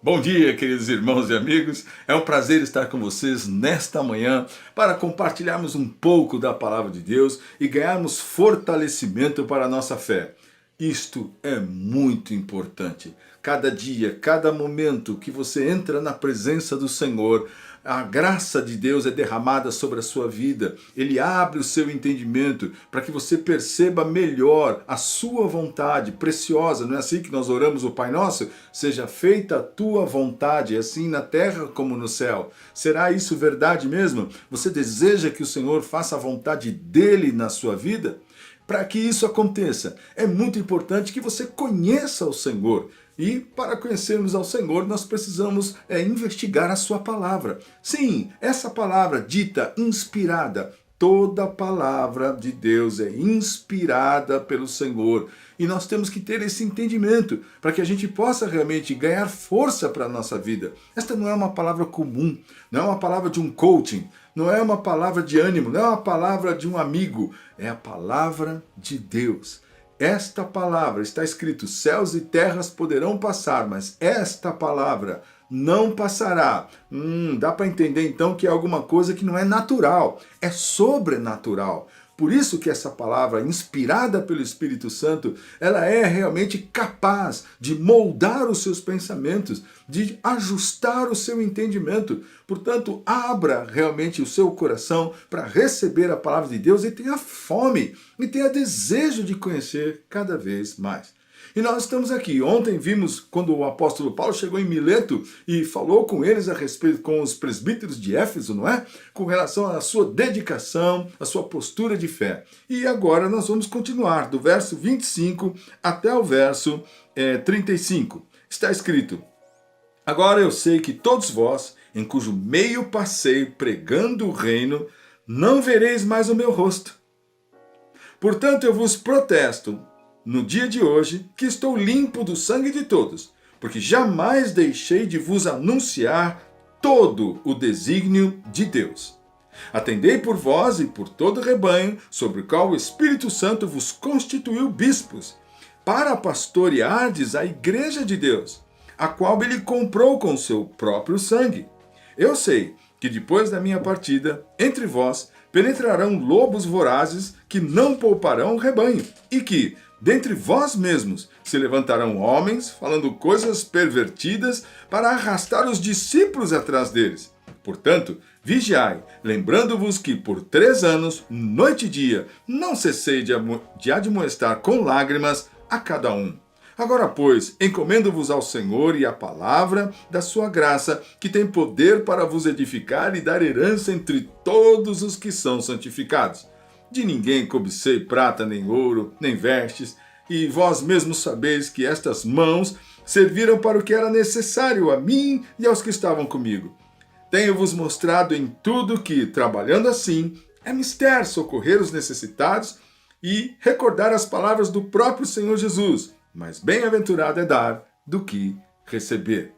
Bom dia, queridos irmãos e amigos. É um prazer estar com vocês nesta manhã para compartilharmos um pouco da palavra de Deus e ganharmos fortalecimento para a nossa fé. Isto é muito importante. Cada dia, cada momento que você entra na presença do Senhor, a graça de Deus é derramada sobre a sua vida. Ele abre o seu entendimento para que você perceba melhor a sua vontade preciosa. Não é assim que nós oramos o Pai Nosso? Seja feita a tua vontade, assim na terra como no céu. Será isso verdade mesmo? Você deseja que o Senhor faça a vontade dele na sua vida? Para que isso aconteça, é muito importante que você conheça o Senhor. E para conhecermos ao Senhor, nós precisamos investigar a sua palavra. Sim, essa palavra dita inspirada. Toda palavra de Deus é inspirada pelo Senhor. E nós temos que ter esse entendimento para que a gente possa realmente ganhar força para a nossa vida. Esta não é uma palavra comum, não é uma palavra de um coaching, não é uma palavra de ânimo, não é uma palavra de um amigo, é a palavra de Deus. Esta palavra, está escrito, céus e terras poderão passar, mas esta palavra não passará. Dá para entender então que é alguma coisa que não é natural, é sobrenatural. Por isso que essa palavra, inspirada pelo Espírito Santo, ela é realmente capaz de moldar os seus pensamentos, de ajustar o seu entendimento. Portanto, abra realmente o seu coração para receber a palavra de Deus e tenha fome, e tenha desejo de conhecer cada vez mais. E nós estamos aqui. Ontem vimos quando o apóstolo Paulo chegou em Mileto e falou com eles a respeito, com os presbíteros de Éfeso, não é? Com relação à sua dedicação, à sua postura de fé. E agora nós vamos continuar do verso 25 até o verso 35. Está escrito: agora eu sei que todos vós, em cujo meio passei pregando o reino, não vereis mais o meu rosto. Portanto, eu vos protesto, no dia de hoje, que estou limpo do sangue de todos, porque jamais deixei de vos anunciar todo o desígnio de Deus. Atendei por vós e por todo o rebanho, sobre o qual o Espírito Santo vos constituiu bispos, para pastoreardes a igreja de Deus, a qual ele comprou com seu próprio sangue. Eu sei que depois da minha partida, entre vós, penetrarão lobos vorazes que não pouparão o rebanho, e que, dentre vós mesmos, se levantarão homens, falando coisas pervertidas, para arrastar os discípulos atrás deles. Portanto, vigiai, lembrando-vos que por 3 anos, noite e dia, não cessei de admoestar com lágrimas a cada um. Agora, pois, encomendo-vos ao Senhor e à palavra da sua graça, que tem poder para vos edificar e dar herança entre todos os que são santificados. De ninguém cobicei prata, nem ouro, nem vestes, e vós mesmos sabeis que estas mãos serviram para o que era necessário a mim e aos que estavam comigo. Tenho-vos mostrado em tudo que, trabalhando assim, é mister socorrer os necessitados e recordar as palavras do próprio Senhor Jesus, mas bem-aventurado é dar do que receber.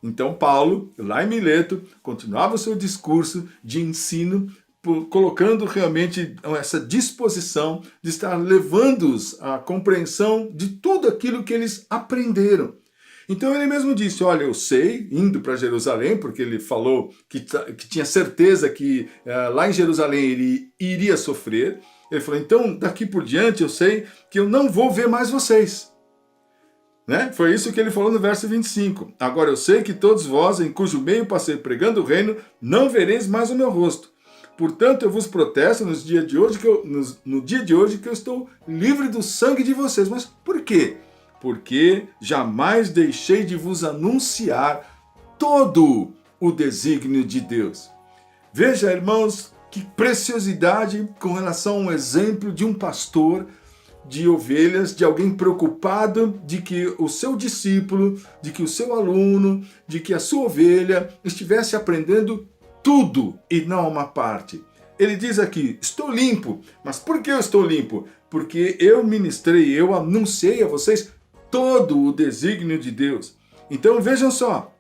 Então Paulo, lá em Mileto, continuava o seu discurso de ensino, colocando realmente essa disposição de estar levando-os à compreensão de tudo aquilo que eles aprenderam. Então ele mesmo disse, olha, eu sei, indo para Jerusalém, porque ele falou que tinha certeza que lá em Jerusalém ele iria sofrer. Ele falou, então daqui por diante eu sei que eu não vou ver mais vocês. Né? Foi isso que ele falou no verso 25. Agora eu sei que todos vós, em cujo meio passei pregando o reino, não vereis mais o meu rosto. Portanto, eu vos protesto no dia de hoje que eu estou livre do sangue de vocês. Mas por quê? Porque jamais deixei de vos anunciar todo o desígnio de Deus. Veja, irmãos, que preciosidade com relação a um exemplo de um pastor de ovelhas, de alguém preocupado de que o seu discípulo, de que o seu aluno, de que a sua ovelha estivesse aprendendo tudo e não uma parte. Ele diz aqui, estou limpo. Mas por que eu estou limpo? Porque eu ministrei, eu anunciei a vocês todo o desígnio de Deus. Então vejam só,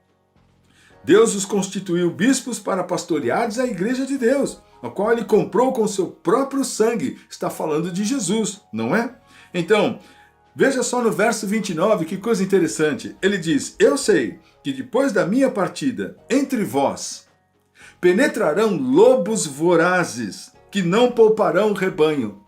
Deus os constituiu bispos para pastoreares a igreja de Deus, a qual ele comprou com seu próprio sangue. Está falando de Jesus, não é? Então, Veja só no verso 29, que coisa interessante. Ele diz: eu sei que depois da minha partida, entre vós, penetrarão lobos vorazes, que não pouparão rebanho.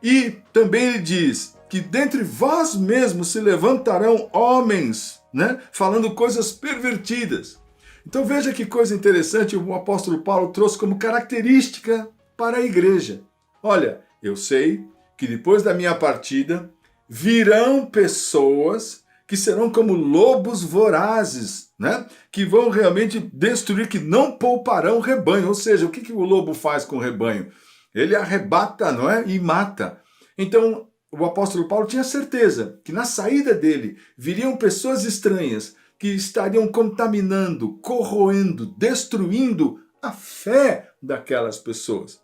E também ele diz que dentre vós mesmos se levantarão homens, né, falando coisas pervertidas. Então veja que coisa interessante o apóstolo Paulo trouxe como característica para a igreja. Olha, eu sei que depois da minha partida virão pessoas que serão como lobos vorazes, né? Que vão realmente destruir, que não pouparão rebanho. Ou seja, o que o lobo faz com o rebanho? Ele arrebata, não é? E mata. Então, o apóstolo Paulo tinha certeza que na saída dele viriam pessoas estranhas que estariam contaminando, corroendo, destruindo a fé daquelas pessoas.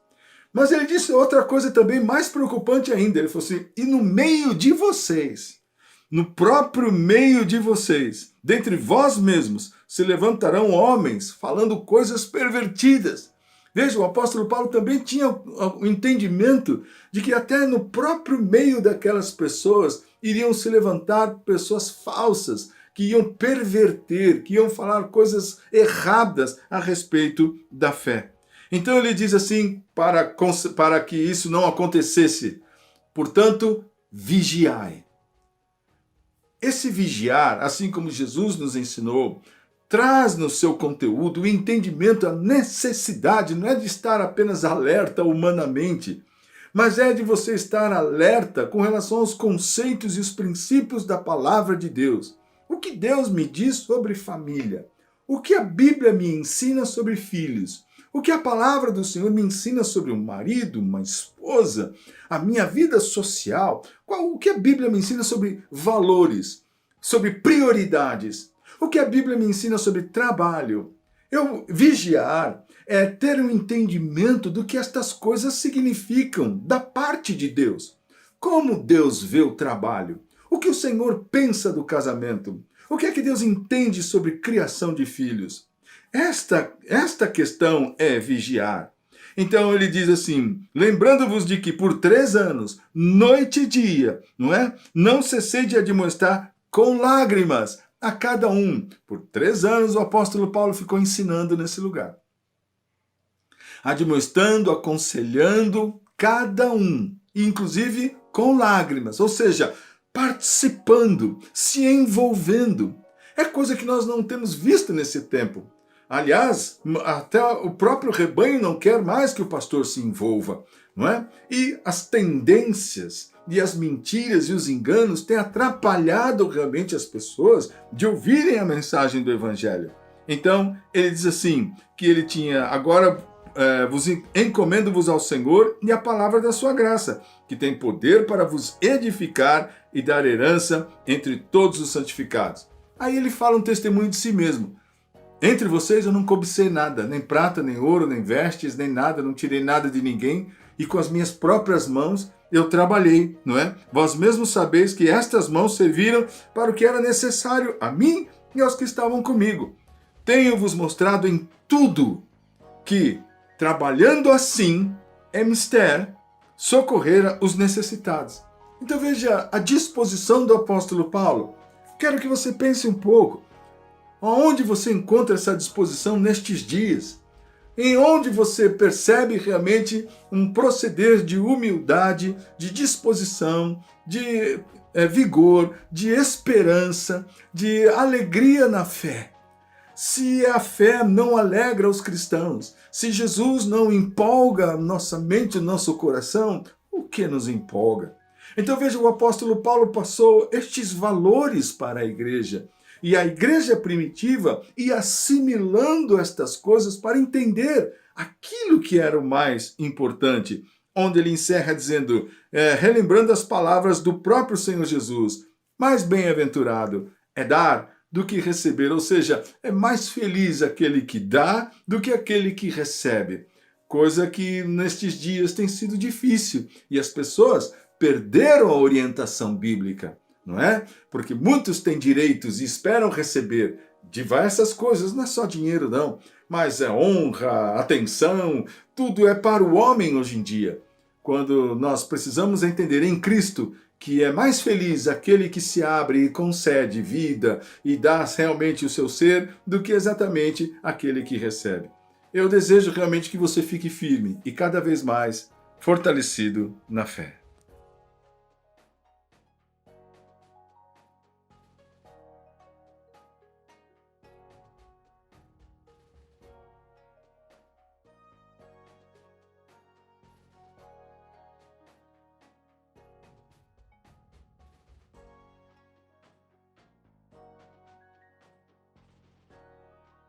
Mas ele disse outra coisa também mais preocupante ainda. Ele falou assim: e no meio de vocês, no próprio meio de vocês, dentre vós mesmos, se levantarão homens falando coisas pervertidas. Veja, o apóstolo Paulo também tinha o entendimento de que até no próprio meio daquelas pessoas iriam se levantar pessoas falsas, que iam perverter, que iam falar coisas erradas a respeito da fé. Então ele diz assim, para que isso não acontecesse, portanto, vigiai. Esse vigiar, assim como Jesus nos ensinou, traz no seu conteúdo o entendimento, a necessidade, não é de estar apenas alerta humanamente, mas é de você estar alerta com relação aos conceitos e os princípios da palavra de Deus. O que Deus me diz sobre família? O que a Bíblia me ensina sobre filhos? O que a palavra do Senhor me ensina sobre um marido, uma esposa, a minha vida social? O que a Bíblia me ensina sobre valores, sobre prioridades? O que a Bíblia me ensina sobre trabalho? Vigiar é ter um entendimento do que estas coisas significam da parte de Deus. Como Deus vê o trabalho? O que o Senhor pensa do casamento? O que é que Deus entende sobre criação de filhos? Esta questão é vigiar. Então ele diz assim: lembrando-vos de que por 3 anos, noite e dia, não cessei de admoestar com lágrimas a cada um. Por 3 anos o apóstolo Paulo ficou ensinando nesse lugar. Admoestando, aconselhando cada um, inclusive com lágrimas, ou seja, participando, se envolvendo. É coisa que nós não temos visto nesse tempo. Aliás, até o próprio rebanho não quer mais que o pastor se envolva, não é? E as tendências e as mentiras e os enganos têm atrapalhado realmente as pessoas de ouvirem a mensagem do Evangelho. Então, ele diz assim, que ele tinha agora... vos encomendo-vos ao Senhor e a palavra da sua graça, que tem poder para vos edificar e dar herança entre todos os santificados. Aí ele fala um testemunho de si mesmo. Entre vocês eu não cobicei nada, nem prata, nem ouro, nem vestes, nem nada, não tirei nada de ninguém, e com as minhas próprias mãos eu trabalhei, não é? Vós mesmos sabeis que estas mãos serviram para o que era necessário a mim e aos que estavam comigo. Tenho-vos mostrado em tudo que, trabalhando assim, é mister socorrer os necessitados. Então veja a disposição do apóstolo Paulo. Quero que você pense um pouco. Onde você encontra essa disposição nestes dias? Em onde você percebe realmente um proceder de humildade, de disposição, de vigor, de esperança, de alegria na fé? Se a fé não alegra os cristãos, se Jesus não empolga a nossa mente, o nosso coração, o que nos empolga? Então veja, o apóstolo Paulo passou estes valores para a igreja. E a igreja primitiva ia assimilando estas coisas para entender aquilo que era o mais importante. Onde ele encerra dizendo, relembrando as palavras do próprio Senhor Jesus, mais bem-aventurado é dar do que receber, ou seja, é mais feliz aquele que dá do que aquele que recebe. Coisa que nestes dias tem sido difícil e as pessoas perderam a orientação bíblica, não é? Porque muitos têm direitos e esperam receber diversas coisas, não é só dinheiro não, mas é honra, atenção, tudo é para o homem hoje em dia. Quando nós precisamos entender em Cristo que é mais feliz aquele que se abre e concede vida e dá realmente o seu ser do que exatamente aquele que recebe. Eu desejo realmente que você fique firme e cada vez mais fortalecido na fé.